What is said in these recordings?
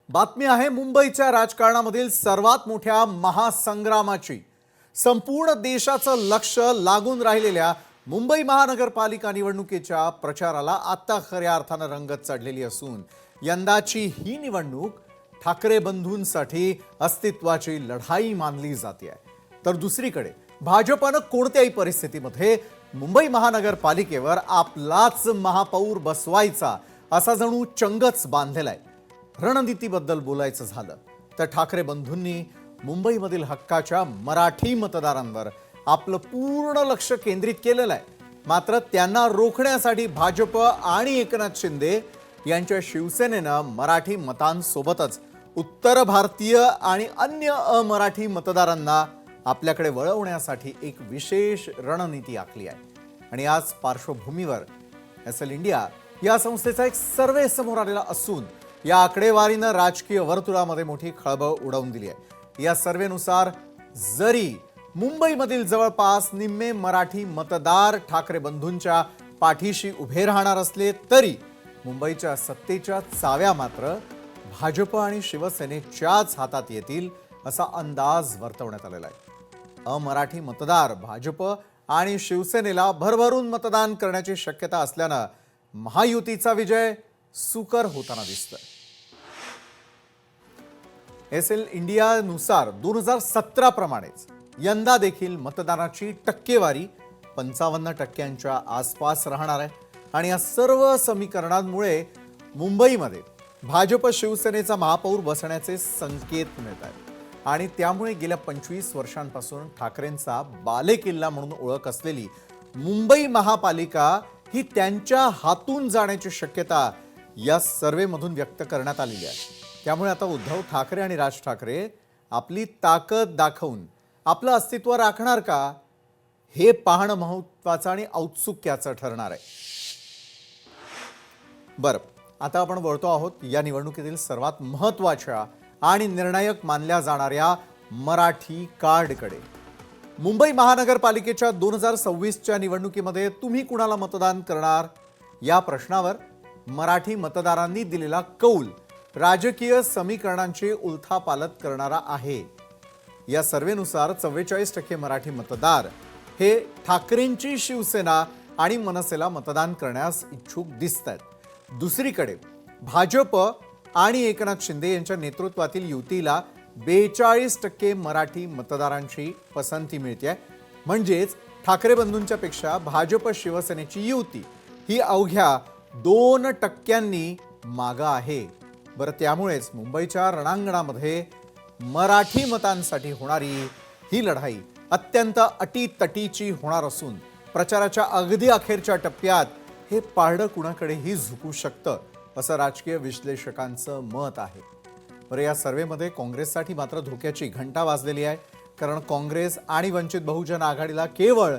बातमी आहे मुंबईच्या राजकारणामधील सर्वात मोठ्या महासंग्रामाची। संपूर्ण देशाचं लक्ष लागून राहिलेल्या मुंबई महानगरपालिका निवडणुकीच्या प्रचाराला आता खऱ्या अर्थाने रंगत चढलेली असून यंदाची ही निवडणूक ठाकरे बंधूंसाठी अस्तित्वाची लढाई मानली जाते। तर दुसरीकडे भाजपने कोणत्याही परिस्थितीमध्ये मुंबई महानगरपालिकेवर आपलाच महापौर बसवायचा असा जणू चंगच बांधलेला आहे। रणनीतीबद्दल बोलायचं झालं तर ठाकरे बंधूंनी मुंबईमधील हक्काच्या मराठी मतदारांवर आपलं पूर्ण लक्ष केंद्रित केलेलं आहे। मात्र त्यांना रोखण्यासाठी भाजप आणि एकनाथ शिंदे यांच्या शिवसेनेनं मराठी मतांसोबतच उत्तर भारतीय आणि अन्य अमराठी मतदारांना आपल्याकडे वळवण्यासाठी एक विशेष रणनीती आखली आहे। आणि आज पार्श्वभूमीवर एसएल इंडिया या संस्थेचा एक सर्वे समोर आलेला असून या आकडेवारीने राजकीय वर्तुळामध्ये मोठी खळबळ उडवून दिली आहे। या सर्वेनुसार जरी मुंबईमधील जवळपास निम्मे मराठी मतदार ठाकरे बंधूंच्या पाठीशी उभे राहणार असले तरी मुंबईच्या सत्तेच्या चाव्या मात्र भाजप आणि शिवसेनेच्याच हातात येतील असा अंदाज वर्तवण्यात आलेला आहे। अमराठी मतदार भाजप आणि शिवसेनेला भरभरून मतदान करण्याची शक्यता असल्याने महायुतीचा विजय सुकर होताना दिसतोय। एसएल इंडियानुसार 2017 प्रमाणेच यंदा देखील मतदानाची टक्केवारी 55% आसपास राहणार आहे। आणि या सर्व समीकरणांमुळे मुंबईमध्ये भाजप शिवसेनेचा महापौर बसण्याचे संकेत मिळत आहेत। आणि त्यामुळे गेल्या 25 वर्षांपासून ठाकरेंचा बालेकिल्ला म्हणून ओळख असलेली मुंबई महापालिका ही त्यांच्या हातून जाण्याची शक्यता या सर्वेमधून व्यक्त करण्यात आलेली आहे। त्यामुळे आता उद्धव ठाकरे आणि राज ठाकरे आपली ताकद दाखवून आपलं अस्तित्व राखणार का हे पाहणं महत्त्वाचं आणि औत्सुक्याचं ठरणार आहे। बरं, आता आपण वळतो आहोत या निवडणुकीतील सर्वात महत्त्वाच्या आणि निर्णायक मानल्या जाणाऱ्या मराठी कार्डकडे। मुंबई महानगरपालिकेच्या 2026च्या निवडणुकीमध्ये तुम्ही कुणाला मतदान करणार या प्रश्नावर मराठी मतदारांनी दिलेला कौल राजकीय समीकरणांची उलथापालथ करणारा आहे। या सर्वेनुसार 44% मराठी मतदार हे ठाकरेंची शिवसेना आणि मनसेला मतदान करण्यास इच्छुक दिसतात। दुसरीकडे भाजप आणि एकनाथ शिंदे यांच्या नेतृत्वातील युतीला 42% मराठी मतदारांची पसंती मिळते। म्हणजेच ठाकरे बंधूंच्या पेक्षा भाजप शिवसेनेची युती ही अवघ्या 2% मागे आहे। बरं, त्यामुळेच मुंबईच्या रणांगणामध्ये मराठी मतांसाठी होणारी ही लढाई अत्यंत अटीतटीची होणार असून प्रचाराच्या अगदी अखेरच्या टप्प्यात हे पारडं कुणाकडेही झुकू शकतं असं राजकीय विश्लेषकांचं मत आहे। बरं, या सर्वेमध्ये काँग्रेससाठी मात्र धोक्याची घंटा वाजलेली आहे, कारण काँग्रेस आणि वंचित बहुजन आघाडीला केवळ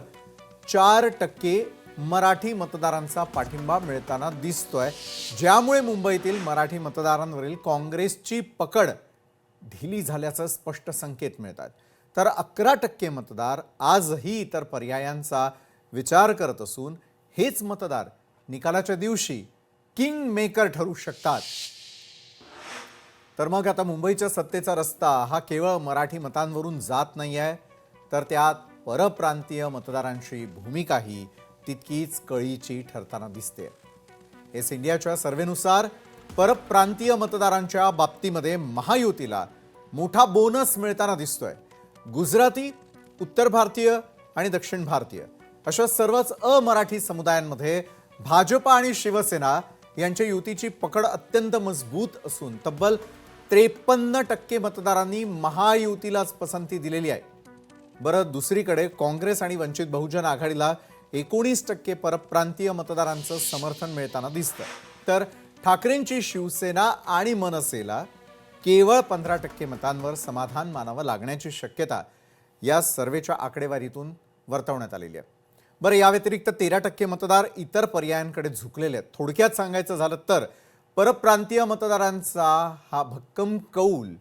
4% मराठी मतदारांचा पाठिंबा मिळताना दिसतोय, ज्यामुळे मुंबईतील मराठी मतदारांवरील काँग्रेसची पकड ढिली झाल्याचं स्पष्ट संकेत मिळतात। तर 11% मतदार आजही इतर पर्यायांचा विचार करत असून हेच मतदार निकालाच्या दिवशी किंग मेकर ठरू शकतात। तर मग आता मुंबईच्या सत्तेचा रस्ता हा केवळ मराठी मतांवरून जात नाही आहे, तर त्यात परप्रांतीय मतदारांची भूमिकाही तितकीच कळीची ठरताना दिसते। एस इंडियाच्या सर्वेनुसार परप्रांतीय मतदारांच्या बाबतीमध्ये महायुतीला मोठा बोनस मिळताना दिसतोय। गुजराती, उत्तर भारतीय आणि दक्षिण भारतीय अशा सर्वच अमराठी समुदायांमध्ये भाजप आणि शिवसेना यांच्या युतीची पकड अत्यंत मजबूत असून तब्बल 53% मतदारांनी महायुतीलाच पसंती दिलेली आहे। बरं, दुसरीकडे काँग्रेस आणि वंचित बहुजन आघाडीला 19% परप्रांतीय मतदारांचं समर्थन मिळताना दिसतं। तर ठाकरेंची शिवसेना आणि मनसेला केवळ 15% मतांवर समाधान मानावं लागण्याची शक्यता या सर्वेच्या आकडेवारीतून वर्तवण्यात आलेली आहे। बरं, या व्यतिरिक्त 13% मतदार इतर पर्यायांकडे झुकलेले आहेत। थोडक्यात सांगायचं झालं तर परप्रांतीय मतदारांचा हा भक्कम कौल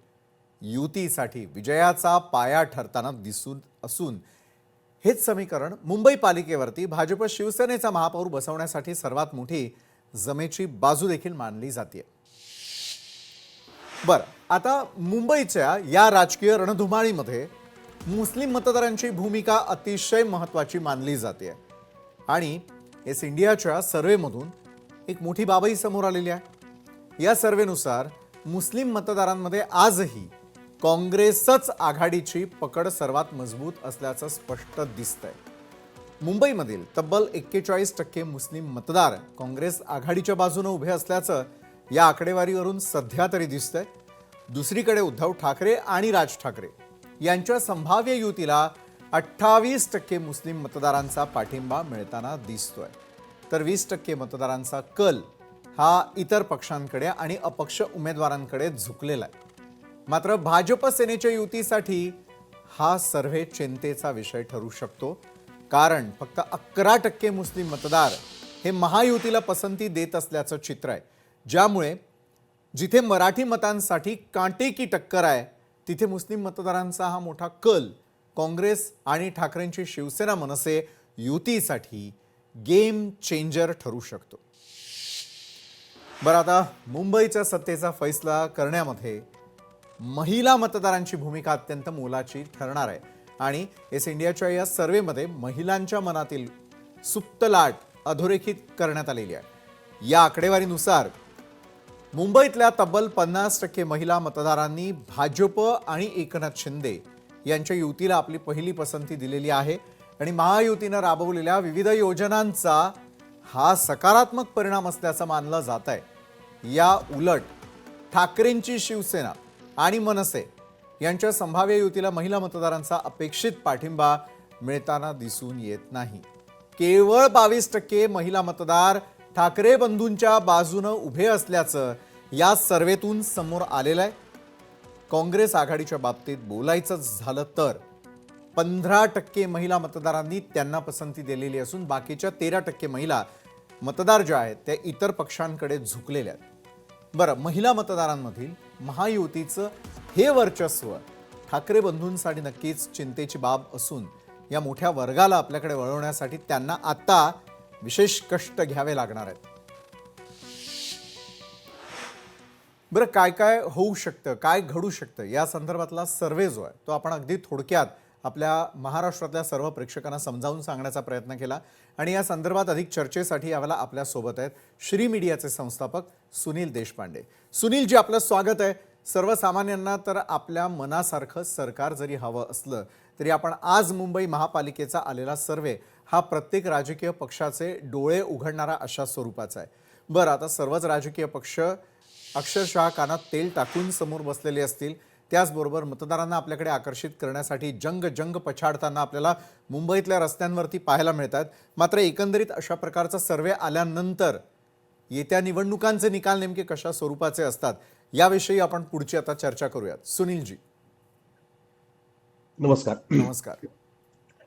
युतीसाठी विजयाचा पाया ठरताना दिसून असून हेच समीकरण मुंबई पालिकेवरती भाजप शिवसेनेचा महापौर बसवण्यासाठी सर्वात मोठी जमेची बाजू देखील मानली जाते। बरं, आता मुंबईच्या या राजकीय रणधुमाळीमध्ये मुस्लिम मतदारांची भूमिका अतिशय महत्त्वाची मानली जाते आणि एस इंडियाच्या सर्व्हेमधून एक मोठी बाबही समोर आलेली आहे। या सर्व्हेनुसार मुस्लिम मतदारांमध्ये आजही काँग्रेसच आघाडीची पकड सर्वात मजबूत असल्याचं स्पष्ट दिसतंय। मुंबईमधील तब्बल 41% मुस्लिम मतदार काँग्रेस आघाडीच्या बाजूने उभे असल्याचं या आकडेवारीवरून सध्या तरी दिसतंय। दुसरीकडे उद्धव ठाकरे आणि राज ठाकरे यांच्या संभाव्य युतीला 28% मुस्लिम मतदारांचा पाठिंबा मिळताना दिसतोय, तर 20% मतदारांचा कल हा इतर पक्षांकडे आणि अपक्ष उमेदवारांकडे झुकलेला आहे। मात्र भाजप सेनेच्या युतीसाठी हा सर्व्हे चिंतेचा विषय ठरू शकतो, कारण फक्त 11% मुस्लिम मतदार हे महायुतीला पसंती देत असल्याचं चित्र आहे, ज्यामुळे जिथे मराठी मतांसाठी कांटेकी टक्कर आहे तिथे मुस्लिम मतदारांचा हा मोठा कल काँग्रेस आणि ठाकरेंची शिवसेना मनसे युतीसाठी गेम चेंजर ठरू शकतो। बरं, आता मुंबईच्या सत्तेचा फैसला करण्यामध्ये महिला मतदारांची भूमिका अत्यंत मोलाची ठरणार आहे आणि एस इंडियाच्या या सर्व्हेमध्ये महिलांच्या मनातील सुप्त लाट अधोरेखित करण्यात आलेली आहे। या आकडेवारीनुसार मुंबईतल्या तब्बल 50% महिला मतदारांनी भाजप आणि एकनाथ शिंदे यांच्या युतीला आपली पहिली पसंती दिलेली आहे आणि महायुतीनं राबवलेल्या विविध योजनांचा हा सकारात्मक परिणाम असल्याचं मानलं जात आहे। या उलट ठाकरेंची शिवसेना आणि मनसे यांच्या संभाव्य युतीला महिला मतदारांचा अपेक्षित पाठिंबा मिळताना दिसून येत नाही। केवळ 22% महिला मतदार ठाकरे बंधूंच्या बाजूने उभे असल्याचं या सर्व्हेतून समोर आलेलं आहे। काँग्रेस आघाडीच्या बाबतीत बोलायचं झालं तर 15% महिला मतदारांनी त्यांना पसंती दिलेली असून बाकीच्या 13% महिला मतदार ज्या आहेत त्या इतर पक्षांकडे झुकलेल्या आहेत। बरं, महिला मतदारांमधील महायुतीचं हे वर्चस्व ठाकरे बंधूंसाठी नक्कीच चिंतेची बाब असून या मोठ्या वर्गाला आपल्याकडे वळवण्यासाठी त्यांना आता विशेष कष्ट घ्यावे लागणार आहेत। बरं, काय काय होऊ शकतं, काय घडू शकतं या संदर्भातला सर्व्हे जो आहे तो आपण अगदी थोडक्यात आपल्या महाराष्ट्रातल्या सर्व प्रेक्षकांना समजावून सांगण्याचा प्रयत्न केला आणि या संदर्भात अधिक चर्चेसाठी यावेळेला आपल्या सोबत आहेत श्री मीडियाचे संस्थापक सुनील देशपांडे। सुनीलजी, आपलं स्वागत आहे। सर्वसामान्यांना तर आपल्या मनासारखं सरकार जरी हवं असलं तरी आपण आज मुंबई महापालिकेचा आलेला सर्व्हे हा प्रत्येक राजकीय पक्षाचे डोळे उघडणारा अशा स्वरूपाचा आहे। बरं, आता सर्वच राजकीय पक्ष अक्षरशः कानात तेल टाकून समोर बसलेले असतील, त्याचबरोबर मतदारांना आपल्याकडे आकर्षित करण्यासाठी जंग पछाडताना आपल्याला मुंबईतल्या रस्त्यांवरती पाहायला मिळतात। मात्र एकंदरीत अशा प्रकारचा सर्व्हे आल्यानंतर येत्या निवडणुकांचे निकाल नेमके कशा स्वरूपाचे असतात याविषयी आपण पुढची आता चर्चा करूयात। सुनीलजी नमस्कार। नमस्कार।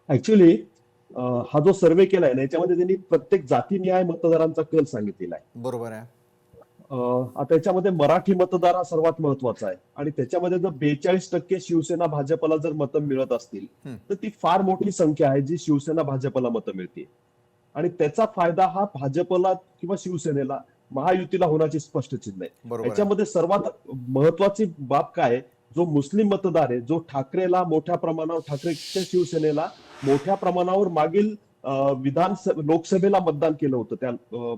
ऍक्च्युली हा जो सर्वे केलाय ना याच्यामध्ये त्यांनी प्रत्येक जातीनिहाय मतदारांचा कल सांगितलेला आहे। बरोबर आहे। आता याच्यामध्ये मराठी मतदार हा सर्वात महत्वाचा आहे आणि त्याच्यामध्ये जर 42% शिवसेना भाजपला जर मतं मिळत असतील तर ती फार मोठी संख्या आहे जी शिवसेना भाजपला मतं मिळते आणि त्याचा फायदा हा भाजपला किंवा शिवसेनेला महायुतीला होण्याची स्पष्ट चिन्ह आहे। याच्यामध्ये सर्वात महत्वाची बाब काय, जो मुस्लिम मतदार आहे, जो ठाकरेला मोठ्या प्रमाणावर, ठाकरेच्या शिवसेनेला मोठ्या प्रमाणावर मागील लोकसभेला मतदान केलं होतं त्या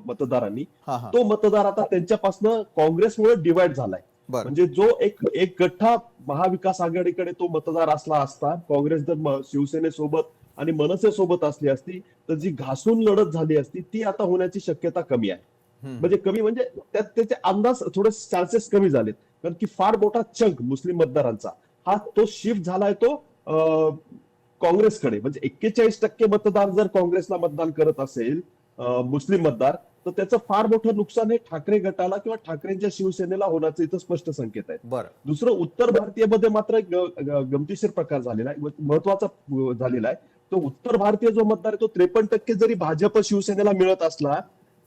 मतदारांनी, तो मतदार आता त्यांच्यापासून काँग्रेसमुळे डिवाइड झालाय। म्हणजे जो एक गठ्ठा महाविकास आघाडीकडे तो मतदार असला असता, काँग्रेस जर शिवसेनेसोबत आणि मनसेसोबत असली असती तर जी घासून लढत झाली असती ती आता होण्याची शक्यता कमी आहे। म्हणजे कमी म्हणजे त्यात त्याचे अंदाज थोडे चान्सेस कमी झालेत, कारण की फार मोठा चंक मुस्लिम मतदारांचा हा तो शिफ्ट झालाय तो काँग्रेसकडे। म्हणजे 41% मतदार जर काँग्रेसला मतदान करत असेल मुस्लिम मतदार, तर त्याचं फार मोठं नुकसान हे ठाकरे गटाला किंवा ठाकरेंच्या शिवसेनेला होण्याचं इथं स्पष्ट संकेत आहेत। दुसरं, उत्तर भारतीयमध्ये मात्र एक गमतीशीर प्रकार झालेला आहे, महत्वाचा झालेला आहे। तो उत्तर भारतीय जो मतदार आहे तो 53% जरी भाजप शिवसेनेला मिळत असला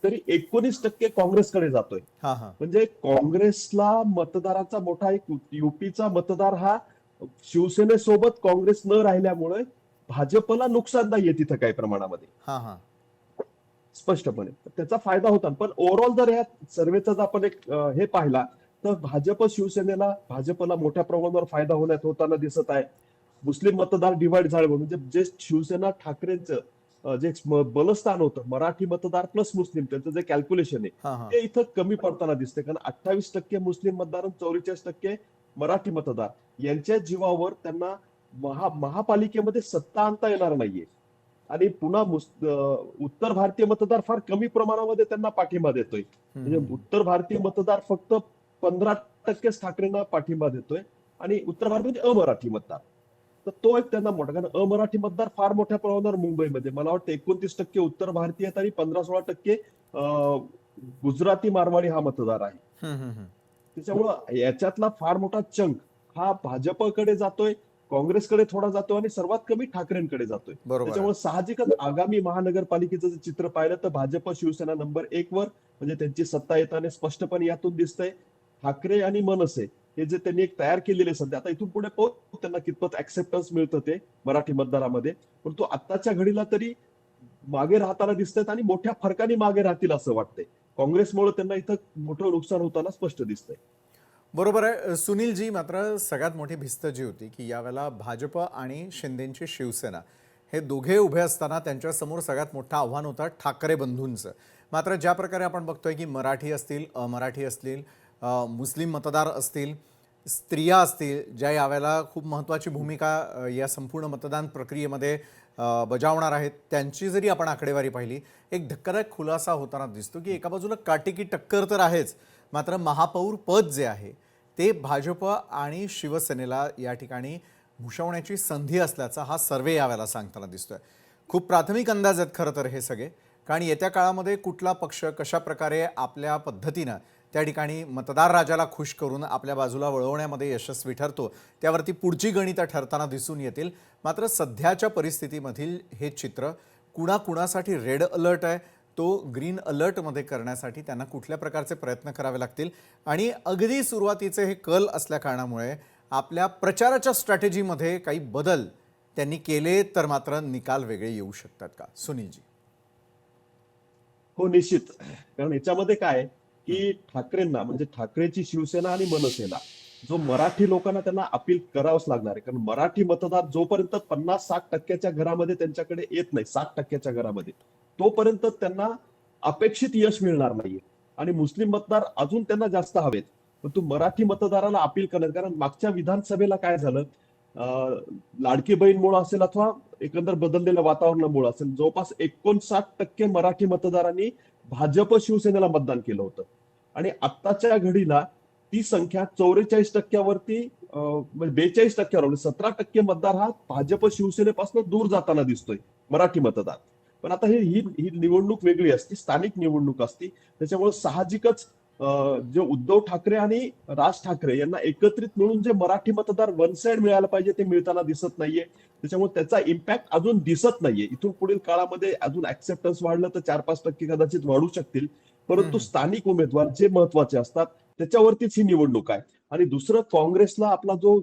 तरी 19% काँग्रेसकडे जातोय। म्हणजे काँग्रेसला मतदाराचा मोठा एक युपीचा मतदार हा शिवसेनेसोबत काँग्रेस न राहिल्यामुळे भाजपला नुकसानदायी आहे तिथं काही प्रमाणामध्ये स्पष्टपणे त्याचा फायदा होता। पण ओव्हरऑल जर या सर्वेचा आपण एक हे पाहिला तर भाजपला मोठ्या प्रमाणावर फायदा होताना दिसत आहे. मुस्लिम मतदार डिवाइड झाले म्हणजे जे शिवसेना ठाकरेंचं जे बलस्थान होतं मराठी मतदार प्लस मुस्लिम त्यांचं जे कॅल्क्युलेशन आहे हां हां ते इथं कमी पडताना दिसते. कारण 28% मुस्लिम मतदार आणि 44% मराठी मतदार यांच्या जीवावर त्यांना महापालिकेमध्ये सत्ता आणता येणार नाहीये. आणि पुन्हा उत्तर भारतीय मतदार फार कमी प्रमाणामध्ये त्यांना पाठिंबा देतोय. म्हणजे उत्तर भारतीय मतदार फक्त 15% ठाकरेंना पाठिंबा देतोय आणि उत्तर भारतामध्ये अमराठी मतदार. तर तो एक त्यांना मोठा, कारण अमराठी मतदार फार मोठ्या प्रमाणावर मुंबईमध्ये मला वाटतं 29% उत्तर भारतीय आहेत आणि 15-16% गुजराती मारवाडी हा मतदार आहे. त्याच्यामुळं याच्यातला फार मोठा चंक हा भाजपकडे जातोय, काँग्रेसकडे थोडा जातोय आणि सर्वात कमी ठाकरेंकडे जातोय. बरोबर आहे. त्याच्यामुळे साहजिकच आगामी महानगरपालिकेचं जर चित्र पाहिलं तर भाजप शिवसेना नंबर 1 वर म्हणजे त्यांची सत्ता येताना स्पष्टपणे यातून दिसतंय. ठाकरे आणि मनसे हे जे त्यांनी एक तयार केलेले सध्या आता इथून पुढे त्यांना कितपत ऍक्सेप्टन्स मिळतं ते मराठी मतदारामध्ये, पण तो आत्ताच्या घडीला तरी मागे राहताना दिसतात आणि मोठ्या फरकाने मागे राहतील असं वाटतंय. काँग्रेसमुळे त्यांना इथं मोठं नुकसान होताना स्पष्ट दिसतंय. बरोबर आहे सुनीलजी. मात्र सगळ्यात मोठी भिस्त जी होती की यावेळेला भाजप आणि शिंदेची शिवसेना हे दोघे उभे असताना त्यांच्यासमोर सगळ्यात मोठं आव्हान होतं ठाकरे बंधूंचं. मात्र ज्या प्रकारे आपण बघतोय की मराठी असतील, अमराठी असतील, मुस्लिम मतदार असतील, स्त्रिया असतील, ज्या यावेळेला खूप महत्त्वाची भूमिका या संपूर्ण मतदान प्रक्रियेमध्ये बजावणार आहेत, त्यांची जरी आपण आकडेवारी पाहिली एक धक्कादायक खुलासा होताना दिसतो की एका बाजूला काटेकी टक्कर तर आहेच, मात्र महापौर पद जे आहे ते भाजप आणि शिवसेनेला या ठिकाणी भूषवण्याची संधी असल्याचा हा सर्वे यावेळेला सांगताना दिसतोय. खूप प्राथमिक अंदाज आहेत खरं तर हे सगळे, कारण येत्या काळामध्ये कुठला पक्ष कशा प्रकारे आपल्या पद्धतीनं त्या ठिकाणी मतदार राजाला खुश करून आपल्या बाजूला वळवण्यामध्ये यशस्वी ठरतो त्यावरती पुढची गणितं ठरताना दिसून येतील. मात्र सध्याच्या परिस्थितीमधील हे चित्र कुणाकुणासाठी रेड अलर्ट आहे तो ग्रीन अलर्टमध्ये करण्यासाठी त्यांना कुठल्या प्रकारचे प्रयत्न करावे लागतील आणि अगदी सुरुवातीचे हे कल असल्या कारणामुळे आपल्या प्रचाराच्या स्ट्रॅटेजीमध्ये काही बदल त्यांनी केले तर मात्र निकाल वेगळे येऊ शकतात का सुनीलजी? हो निश्चित. कारण याच्यामध्ये काय की ठाकरेंना म्हणजे ठाकरेची शिवसेना आणि मनसेना जो मराठी लोकांना त्यांना अपील करावंच लागणार आहे. कारण मराठी मतदार जोपर्यंत 50-60% घरामध्ये त्यांच्याकडे येत नाही, 60% घरामध्ये, तोपर्यंत त्यांना अपेक्षित यश मिळणार नाहीये. आणि मुस्लिम मतदार अजून त्यांना जास्त हवेत, पण तू मराठी मतदाराला अपील करणार. कारण मागच्या विधानसभेला काय झालं, लाडकी बहीणमुळे असेल अथवा एकंदर बदललेल्या वातावरणामुळे असेल, जवळपास 59% मराठी मतदारांनी भाजप शिवसेनेला मतदान केलं होतं आणि आत्ताच्या घडीला ती संख्या 44% वरती म्हणजे 42% म्हणजे 17% मतदार हा भाजप शिवसेनेपासून दूर जाताना दिसतोय मराठी मतदार. पण आता ही निवडणूक वेगळी असते, स्थानिक निवडणूक असते. त्याच्यामुळे साहजिकच जे उद्धव ठाकरे आणि राज ठाकरे यांना एकत्रित मिळून जे मराठी मतदार वन साइड मिळायला पाहिजे ते मिळताना दिसत नाहीये. त्याच्यामुळे त्याचा इम्पॅक्ट अजून दिसत नाहीये. इथून पुढील काळामध्ये अजून ऍक्सेप्टन्स वाढलं तर 4-5% कदाचित वाढू शकतील, परंतु स्थानिक उमेदवार जे महत्वाचे असतात त्याच्यावरतीच ही निवडणूक आहे. आणि दुसरं, काँग्रेसला आपला जो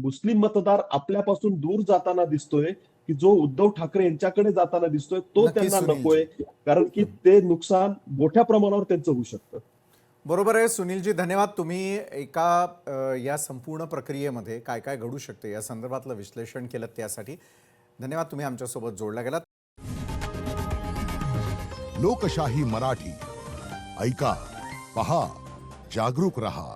मुस्लिम मतदार आपल्यापासून दूर जाताना दिसतोय, की जो उद्धव ठाकरे यांच्याकडे जाताना दिसतोय, तो नक्कीच त्यांना सुनीलजी. नकोय. कारण की ते नुकसान मोठ्या प्रमाणावर त्यांचं होऊ शकतं. बरोबर आहे सुनीलजी. धन्यवाद. तुम्ही एका या संपूर्ण प्रक्रियेमध्ये काय काय घडू शकते या संदर्भातलं विश्लेषण केलं त्यासाठी धन्यवाद. तुम्ही आमच्यासोबत जोडला गेलात. लोकशाही मराठी ऐका, पहा, जागरूक रहा.